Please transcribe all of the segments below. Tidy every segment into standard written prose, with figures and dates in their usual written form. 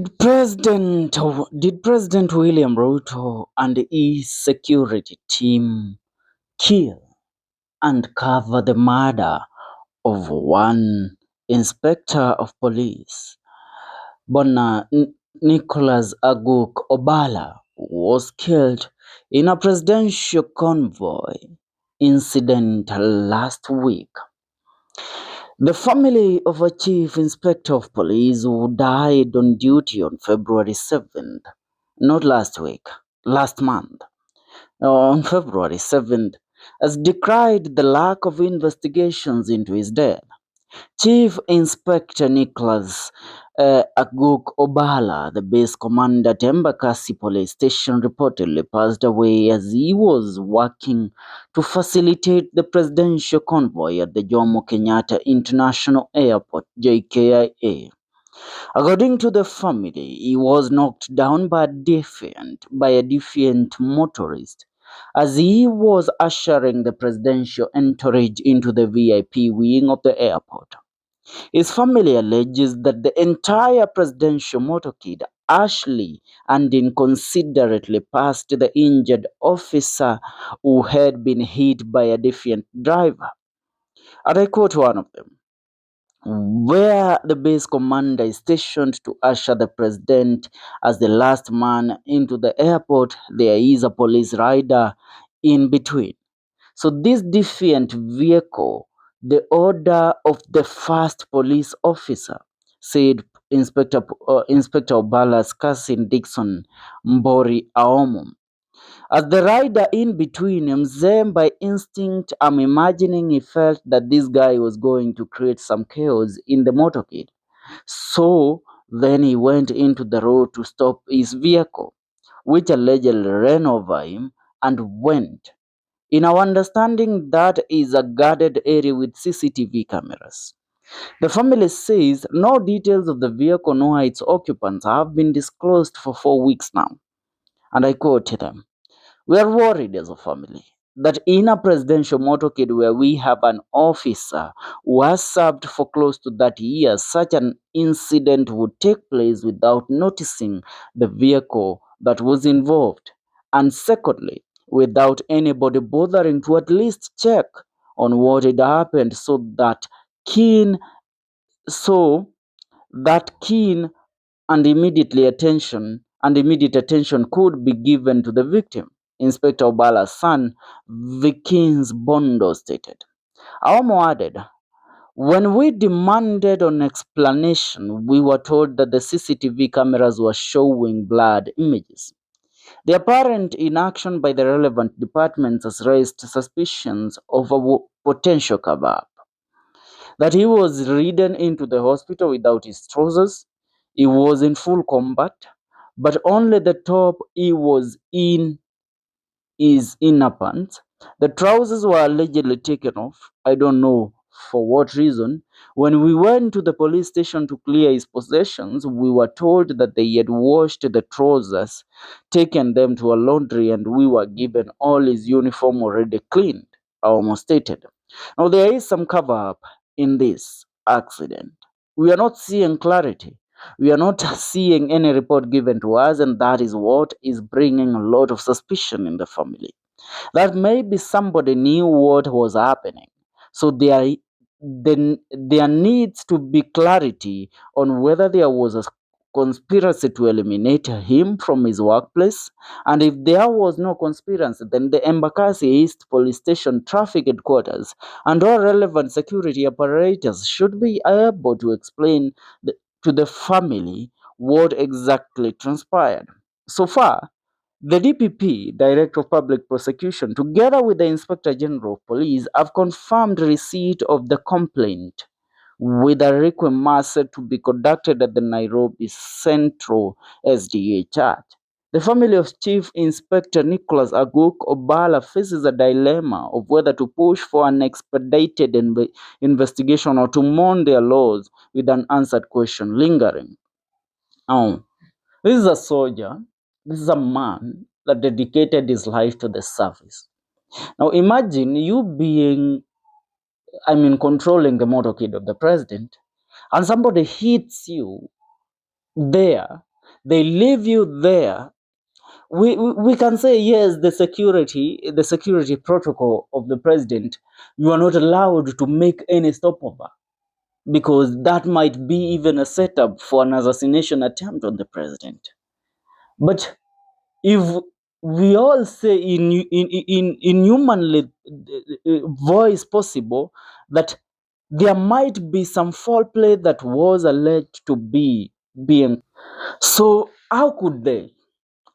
Did President William Ruto and his security team kill and cover the murder of one inspector of police? Bwana Nicholas Aguk Obala was killed in a presidential convoy incident last week. The family of a chief inspector of police who died on duty on February 7th, not last week, last month, on February 7th, has decried the lack of investigations into his death. Chief Inspector Nicholas Aguk Obala, the base commander at Embakasi Police Station, reportedly passed away as he was working to facilitate the presidential convoy at the Jomo Kenyatta International Airport, JKIA. According to the family, he was knocked down by a defiant motorist as he was ushering the presidential entourage into the VIP wing of the airport. His family alleges that the entire presidential motorcade harshly and inconsiderately passed the injured officer who had been hit by a defiant driver. And I quote one of them: where the base commander is stationed to usher the president as the last man into the airport, there is a police rider in between. So this defiant vehicle, the order of the first police officer, said Inspector Obala's cousin Dixon Mbori Aomo. As the rider in between him, Zem by instinct, I'm imagining he felt that this guy was going to create some chaos in the motorcade. So then he went into the road to stop his vehicle, which allegedly ran over him and went. In our understanding, that is a guarded area with CCTV cameras. The family says no details of the vehicle nor its occupants have been disclosed for 4 weeks now. And I quote them: we are worried as a family that in a presidential motorcade where we have an officer who has served for close to 30 years, such an incident would take place without noticing the vehicle that was involved. And secondly, without anybody bothering to at least check on what had happened keen so that keen and immediate attention could be given to the victim. Inspector Obala's son, Vikins Bondo, stated. Aomo added, when we demanded an explanation, we were told that the CCTV cameras were showing blurred images. The apparent inaction by the relevant departments has raised suspicions of a potential cover-up. That he was ridden into the hospital without his trousers. He was in full combat, but only the top he was in his inner pants. The trousers were allegedly taken off. I don't know for what reason. When we went to the police station to clear his possessions, we were told that they had washed the trousers, taken them to a laundry, and we were given all his uniform already cleaned, I almost stated. Now, there is some cover up in this accident. We are not seeing clarity. We are not seeing any report given to us, and that is what is bringing a lot of suspicion in the family. That maybe somebody knew what was happening. So there needs to be clarity on whether there was a conspiracy to eliminate him from his workplace. And if there was no conspiracy, then the Embakasi East Police Station traffic headquarters and all relevant security apparatus should be able to explain to the family what exactly transpired. So far, the DPP, Director of Public Prosecution, together with the Inspector General of Police, have confirmed receipt of the complaint with a requiem mass to be conducted at the Nairobi Central SDA charge. The family of Chief Inspector Nicholas Aguk Obala faces a dilemma of whether to push for an expedited investigation or to mourn their loss with an unanswered question lingering. Now, this is a soldier. This is a man that dedicated his life to the service. Now imagine you controlling the motorcade of the president, and somebody hits you there they leave you there. We can say yes, the security protocol of the president, you are not allowed to make any stopover, because that might be even a setup for an assassination attempt on the president. But if we all say in humanly voice possible that there might be some foul play that was alleged to be being, so how could they?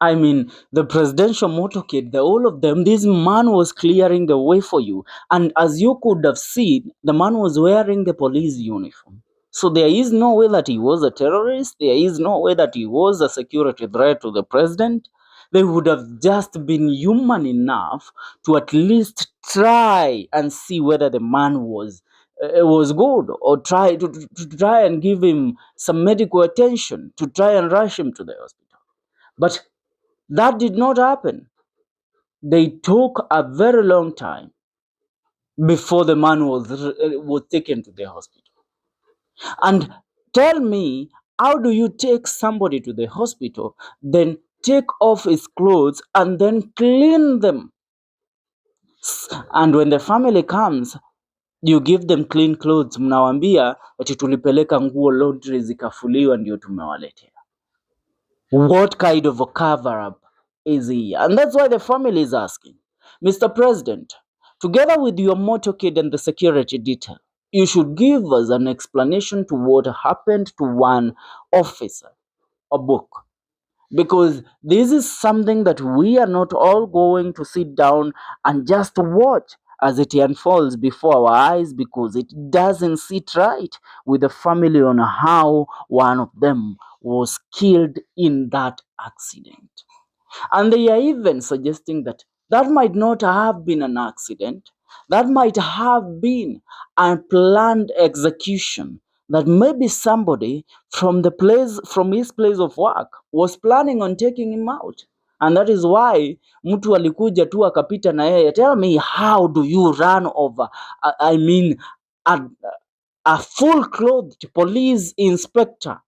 I mean, the presidential motorcade, all of them, this man was clearing the way for you. And as you could have seen, the man was wearing the police uniform. So there is no way that he was a terrorist. There is no way that he was a security threat to the president. They would have just been human enough to at least try and see whether the man was good, or to try and give him some medical attention, to try and rush him to the hospital. But that did not happen. They took a very long time before the man was taken to the hospital. And tell me, how do you take somebody to the hospital, then take off his clothes and then clean them? And when the family comes, you give them clean clothes, mnawambia ati tulipeleka nguo laundry zikafuliwa ndio tumewaletea. What kind of a cover up is he? And that's why the family is asking, Mr. President, together with your motorcade and the security detail, you should give us an explanation to what happened to one officer, a book. Because this is something that we are not all going to sit down and just watch as it unfolds before our eyes, because it doesn't sit right with the family on how one of them was killed in that accident. And they are even suggesting that that might not have been an accident, that might have been a planned execution, that maybe somebody from his place of work was planning on taking him out. And that is why mtu alikuja tu akapita na yeye. Tell me, how do you run over, I mean, a, a full clothed police inspector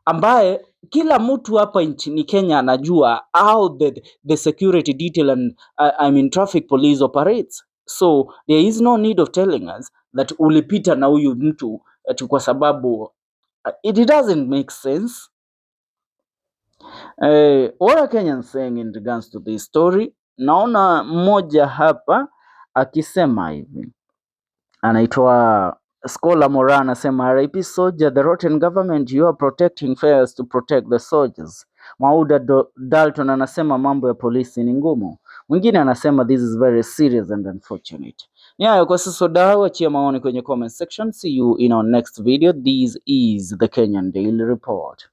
ambaye kila mtu hapa nchini Kenya anajua how the security detail and I mean traffic police operates. So there is no need of telling us that ulipita na huyu mtu ati kwa sababu it doesn't make sense. What are Kenyans saying in regards to this story? Naona mmoja hapa akisema hivi, anaitwa Scholar Mora, anasema RIP soldier, the rotten government, you are protecting fails to protect the soldiers. Mauda Dalton anasema mambo ya polisi ni ngumu. Mwingine anasema this is very serious and unfortunate. Yeah, kwa sasa dau, achia maoni kwenye comment section. See you in our next video. This is the Kenyan Daily Report.